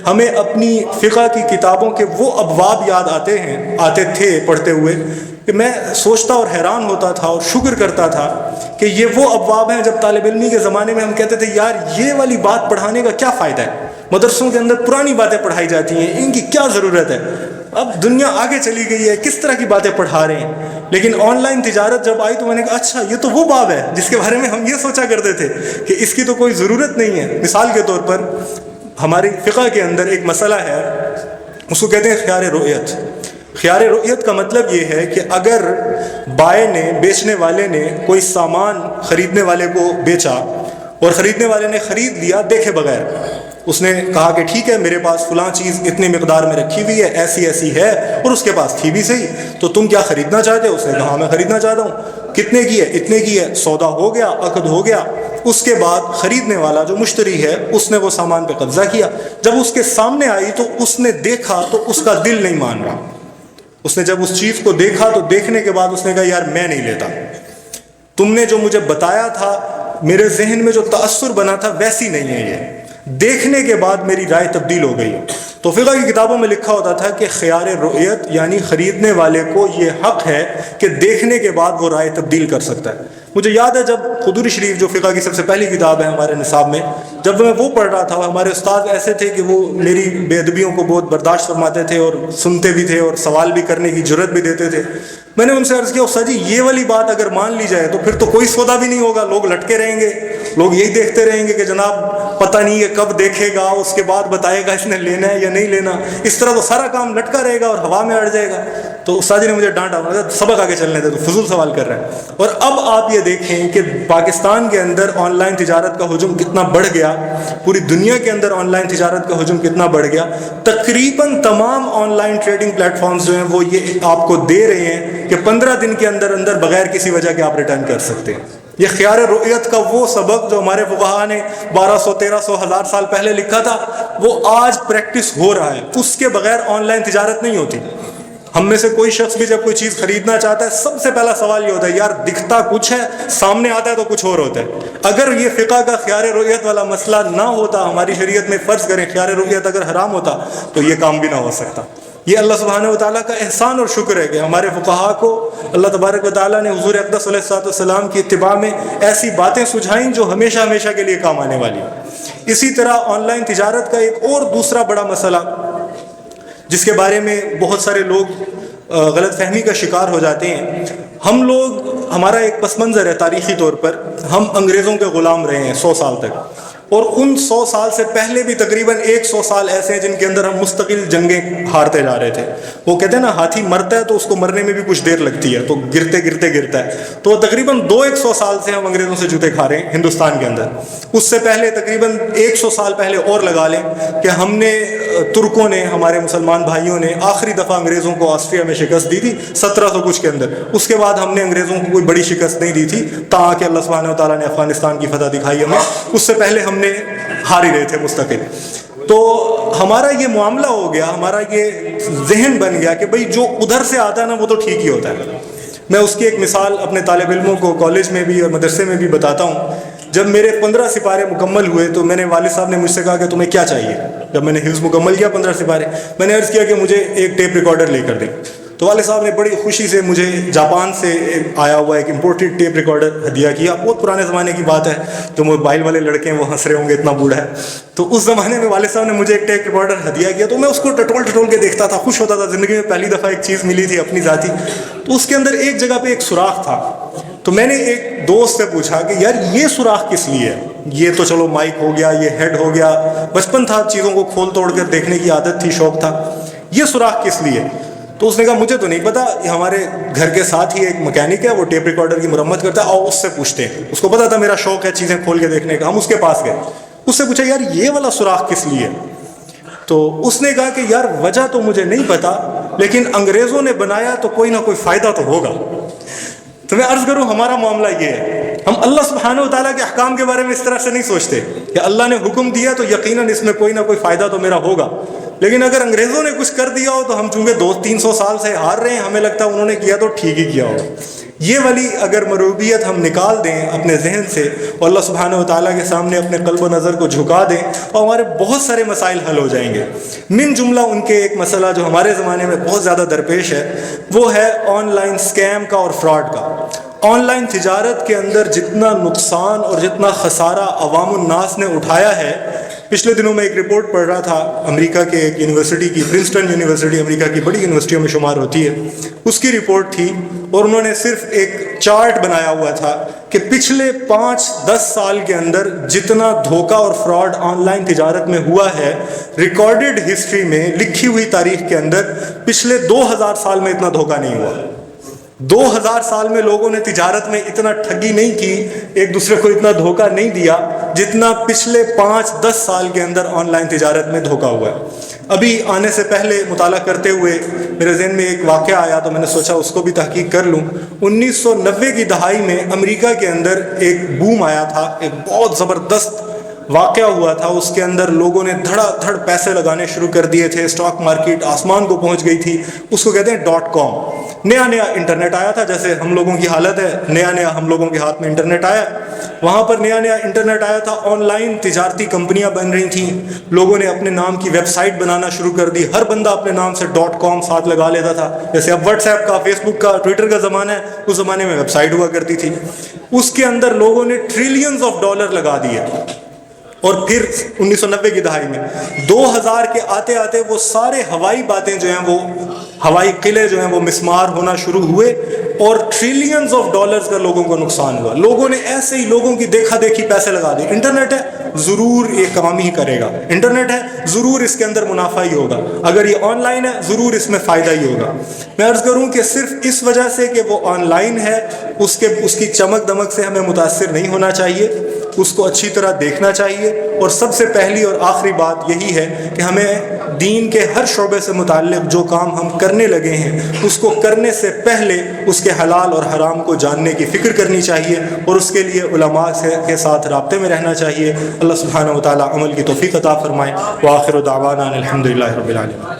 [SPEAKER 1] ہمیں اپنی فقہ کی کتابوں کے وہ ابواب یاد آتے تھے پڑھتے ہوئے کہ میں سوچتا اور حیران ہوتا تھا اور شکر کرتا تھا کہ یہ وہ ابواب ہیں جب طالب علمی کے زمانے میں ہم کہتے تھے یار یہ والی بات پڑھانے کا کیا فائدہ ہے، مدرسوں کے اندر پرانی باتیں پڑھائی جاتی ہیں، ان کی کیا ضرورت ہے، اب دنیا آگے چلی گئی ہے، کس طرح کی باتیں پڑھا رہے ہیں۔ لیکن آن لائن تجارت جب آئی تو میں نے کہا اچھا یہ تو وہ باب ہے جس کے بارے میں ہم یہ سوچا کرتے تھے کہ اس کی تو کوئی ضرورت نہیں ہے۔ مثال کے طور پر ہماری فقہ کے اندر ایک مسئلہ ہے، اس کو کہتے ہیں خیار رؤیت۔ خیار رؤیت کا مطلب یہ ہے کہ اگر بائع نے، بیچنے والے نے کوئی سامان خریدنے والے کو بیچا اور خریدنے والے نے خرید لیا دیکھے بغیر، اس نے کہا کہ ٹھیک ہے میرے پاس فلاں چیز اتنی مقدار میں رکھی ہوئی ہے، ایسی ایسی ہے، اور اس کے پاس تھی بھی صحیح، تو تم کیا خریدنا چاہتے ہو؟ اس نے کہا ہاں میں خریدنا چاہتا ہوں۔ کتنے کی ہے؟ اتنے کی ہے۔ سودا ہو گیا، عقد ہو گیا۔ اس کے بعد خریدنے والا جو مشتری ہے اس نے وہ سامان پہ قبضہ کیا، جب اس کے سامنے آئی تو اس نے دیکھا تو اس کا دل نہیں مان رہا، اس نے جب اس چیز کو دیکھا تو دیکھنے کے بعد اس نے کہا یار میں نہیں لیتا، تم نے جو مجھے بتایا تھا، میرے ذہن میں جو تأثر بنا تھا ویسی نہیں ہے، یہ دیکھنے کے بعد میری رائے تبدیل ہو گئی۔ تو فقہ کی کتابوں میں لکھا ہوتا تھا کہ خیار رؤیت یعنی خریدنے والے کو یہ حق ہے کہ دیکھنے کے بعد وہ رائے تبدیل کر سکتا ہے۔ مجھے یاد ہے جب قدوری شریف جو فقہ کی سب سے پہلی کتاب ہے ہمارے نصاب میں، جب میں وہ پڑھ رہا تھا، ہمارے استاد ایسے تھے کہ وہ میری بے ادبیوں کو بہت برداشت فرماتے تھے اور سنتے بھی تھے اور سوال بھی کرنے کی جرت بھی دیتے تھے۔ میں نے ان سے عرض کیا استاد جی یہ والی بات اگر مان لی جائے تو پھر تو کوئی سودا بھی نہیں ہوگا، لوگ لٹکے رہیں گے، لوگ یہی دیکھتے رہیں گے کہ جناب پتہ نہیں ہے کب دیکھے گا، اس کے بعد بتائے گا اس نے لینا ہے یا نہیں لینا، اس طرح تو سارا کام لٹکا رہے گا اور ہوا میں اڑ جائے گا۔ تو استاد جی نے مجھے ڈانٹا، سبق آگے چلنے دے، تو فضول سوال کر رہے ہیں۔ اور اب آپ یہ دیکھیں کہ پاکستان کے اندر آن لائن تجارت کا ہجوم کتنا بڑھ گیا، پوری دنیا کے اندر آن لائن تجارت کا ہجوم کتنا بڑھ گیا۔ تقریباً تمام online trading platforms جو ہیں وہ یہ آپ کو دے رہے ہیں کہ 15 دن کے اندر اندر بغیر کسی وجہ کے آپ ریٹرن کر سکتے ہیں۔ یہ خیار رؤیت کا وہ سبق جو ہمارے فقہا نے 1200 1300 1000 سال پہلے لکھا تھا وہ آج پریکٹس ہو رہا ہے، اس کے بغیر آن لائن تجارت نہیں ہوتی۔ ہم میں سے کوئی شخص بھی جب کوئی چیز خریدنا چاہتا ہے سب سے پہلا سوال یہ ہوتا ہے یار دکھتا کچھ ہے، سامنے آتا ہے تو کچھ اور ہوتا ہے۔ اگر یہ فقہ کا خیار رؤیت والا مسئلہ نہ ہوتا، ہماری شریعت میں فرض کریں خیار رؤیت اگر حرام ہوتا تو یہ کام بھی نہ ہو سکتا۔ یہ اللہ سبحانہ و تعالیٰ کا احسان اور شکر ہے کہ ہمارے فقہا کو اللہ تبارک و تعالیٰ نے حضور اقدس علیہ السلام کی اتباع میں ایسی باتیں سجھائیں جو ہمیشہ ہمیشہ کے لیے کام آنے والی۔ اسی طرح آن لائن تجارت کا ایک اور دوسرا بڑا مسئلہ جس کے بارے میں بہت سارے لوگ غلط فہمی کا شکار ہو جاتے ہیں، ہم لوگ، ہمارا ایک پس منظر ہے تاریخی طور پر، ہم انگریزوں کے غلام رہے ہیں 100 سال تک، اور ان 100 سال سے پہلے بھی تقریباً 100 سال ایسے ہیں جن کے اندر ہم مستقل جنگیں ہارتے جا رہے تھے۔ وہ کہتے ہیں نا ہاتھی مرتا ہے تو اس کو مرنے میں بھی کچھ دیر لگتی ہے، تو گرتے گرتے گرتا ہے۔ تو تقریباً 200 سال سے ہم انگریزوں سے جوتے کھا رہے ہیں ہندوستان کے اندر۔ اس سے پہلے تقریباً 100 سال پہلے اور لگا لیں کہ ہم نے، ترکوں نے، ہمارے مسلمان بھائیوں نے آخری دفعہ انگریزوں کو آسٹریا میں شکست دی تھی 1700 کچھ کے اندر۔ اس کے بعد ہم نے انگریزوں کو کوئی بڑی شکست نہیں دی تھی تاکہ اللہ سبحانہ و تعالیٰ نے افغانستان کی فتح دکھائی ہمیں۔ اس سے پہلے ہم نے ہار ہی رہے تھے مستقل۔ تو ہمارا یہ معاملہ ہو گیا، ہمارا یہ ذہن بن گیا کہ بھئی جو ادھر سے آتا ہے نا وہ تو ٹھیک ہی ہوتا ہے۔ میں اس کی ایک مثال اپنے طالب علموں کو کالج میں بھی اور مدرسے میں بھی بتاتا ہوں۔ جب میرے 15 سپارے مکمل ہوئے تو میں نے، والد صاحب نے مجھ سے کہا کہ تمہیں کیا چاہیے؟ جب میں نے حفظ مکمل کیا 15 سپارے، میں نے عرض کیا کہ مجھے ایک ٹیپ ریکارڈر لے کر دیں۔ تو والد صاحب نے بڑی خوشی سے مجھے جاپان سے آیا ہوا ایک امپورٹڈ ٹیپ ریکارڈر ہدیہ کیا۔ بہت پرانے زمانے کی بات ہے، جو موبائل والے لڑکے ہیں وہ ہنس رہے ہوں گے اتنا بوڑھا ہے۔ تو اس زمانے میں والد صاحب نے مجھے ایک ٹیپ ریکارڈر ہدیہ کیا، تو میں اس کو ٹٹول کے دیکھتا تھا، خوش ہوتا تھا، زندگی میں پہلی دفعہ ایک چیز ملی تھی اپنی ذاتی۔ تو اس کے اندر ایک جگہ پہ ایک سوراخ تھا، تو میں نے ایک دوست سے پوچھا کہ یار یہ سوراخ کس لیے ہے؟ یہ تو چلو مائک ہو گیا, یہ ہیڈ ہو گیا, بچپن تھا, چیزوں کو کھول توڑ کر دیکھنے کی عادت تھی, شوق تھا. یہ سوراخ کس لیے؟ تو اس نے کہا مجھے تو نہیں پتا, ہمارے گھر کے ساتھ ہی ایک مکینک ہے, وہ ٹیپ ریکارڈر کی مرمت کرتا ہے, آؤ اس سے پوچھتے ہیں. اس کو پتا تھا میرا شوق ہے چیزیں کھول کے دیکھنے کا. ہم اس کے پاس گئے, اس سے پوچھا یار یہ والا سوراخ کس لیے؟ تو اس نے کہا کہ یار وجہ تو مجھے نہیں پتا, لیکن انگریزوں نے بنایا تو کوئی نہ کوئی فائدہ تو ہوگا. تو میں عرض کروں ہمارا معاملہ یہ ہے, ہم اللہ سبحانہ و تعالیٰ کے احکام کے بارے میں اس طرح سے نہیں سوچتے کہ اللہ نے حکم دیا تو یقیناً اس میں کوئی نہ کوئی فائدہ تو میرا ہوگا. لیکن اگر انگریزوں نے کچھ کر دیا ہو تو ہم چونکہ 200-300 سال سے ہار رہے ہیں, ہمیں لگتا ہے انہوں نے کیا تو ٹھیک ہی کیا ہوگا. یہ والی اگر مروبیت ہم نکال دیں اپنے ذہن سے اور اللہ سبحانہ و تعالیٰ کے سامنے اپنے قلب و نظر کو جھکا دیں, تو ہمارے بہت سارے مسائل حل ہو جائیں گے. من جملہ ان کے ایک مسئلہ جو ہمارے زمانے میں بہت زیادہ درپیش ہے, وہ ہے آن لائن اسکیم کا اور فراڈ کا. آن لائن تجارت کے اندر جتنا نقصان اور جتنا خسارہ عوام الناس نے اٹھایا ہے, پچھلے دنوں میں ایک رپورٹ پڑھ رہا تھا امریکہ کے ایک یونیورسٹی کی, پرنسٹن یونیورسٹی امریکہ کی بڑی یونیورسٹیوں میں شمار ہوتی ہے, اس کی رپورٹ تھی, اور انہوں نے صرف ایک چارٹ بنایا ہوا تھا کہ پچھلے 5-10 سال کے اندر جتنا دھوکہ اور فراڈ آن لائن تجارت میں ہوا ہے, ریکارڈڈ ہسٹری میں, لکھی ہوئی تاریخ کے اندر پچھلے 2000 سال میں اتنا دھوکہ نہیں ہوا. 2000 سال میں لوگوں نے تجارت میں اتنا ٹھگی نہیں کی, ایک دوسرے کو اتنا دھوکہ نہیں دیا جتنا پچھلے 5-10 سال کے اندر آن لائن تجارت میں دھوکہ ہوا ہے. ابھی آنے سے پہلے مطالعہ کرتے ہوئے میرے ذہن میں ایک واقعہ آیا, تو میں نے سوچا اس کو بھی تحقیق کر لوں. 1990 کی دہائی میں امریکہ کے اندر ایک بوم آیا تھا, ایک بہت زبردست واقعہ ہوا تھا. اس کے اندر لوگوں نے دھڑا دھڑ پیسے لگانے شروع کر دیے تھے, اسٹاک مارکیٹ آسمان کو پہنچ گئی تھی. اس کو کہتے ہیں .com. نیا نیا انٹرنیٹ آیا تھا, جیسے ہم لوگوں کی حالت ہے, نیا نیا ہم لوگوں کے ہاتھ میں انٹرنیٹ آیا. وہاں پر نیا نیا انٹرنیٹ آیا تھا, آن لائن تجارتی کمپنیاں بن رہی تھیں, لوگوں نے اپنے نام کی ویب سائٹ بنانا شروع کر دی, ہر بندہ اپنے نام سے .com ساتھ لگا لیتا تھا. جیسے اب واٹس ایپ کا, فیس بک کا, ٹویٹر کا زمانہ ہے, اس زمانے میں ویب سائٹ ہوا کرتی تھی. اس کے اندر لوگوں نے ٹریلینز آف ڈالر لگا دیے. اور پھر 1990 کی دہائی میں 2000 کے آتے آتے وہ سارے ہوائی باتیں جو ہیں, وہ ہوائی قلعے جو ہیں وہ مسمار ہونا شروع ہوئے, اور ٹریلینز آف ڈالرز کا لوگوں کو نقصان ہوا. لوگوں نے ایسے ہی لوگوں کی دیکھا دیکھی پیسے لگا دیے. انٹرنیٹ ہے ضرور یہ کام ہی کرے گا, انٹرنیٹ ہے ضرور اس کے اندر منافع ہی ہوگا, اگر یہ آن لائن ہے ضرور اس میں فائدہ ہی ہوگا. میں عرض کروں کہ صرف اس وجہ سے کہ وہ آن لائن ہے, اس کی چمک دمک سے ہمیں متاثر نہیں ہونا چاہیے, اس کو اچھی طرح دیکھنا چاہیے. اور سب سے پہلی اور آخری بات یہی ہے کہ ہمیں دین کے ہر شعبے سے متعلق جو کام ہم کرنے لگے ہیں, اس کو کرنے سے پہلے اس کے حلال اور حرام کو جاننے کی فکر کرنی چاہیے, اور اس کے لیے علماء کے ساتھ رابطے میں رہنا چاہیے. اللہ سبحانہ و تعالی عمل کی توفیق عطا فرمائے. وآخر دعوانا الحمدللہ رب العالمین.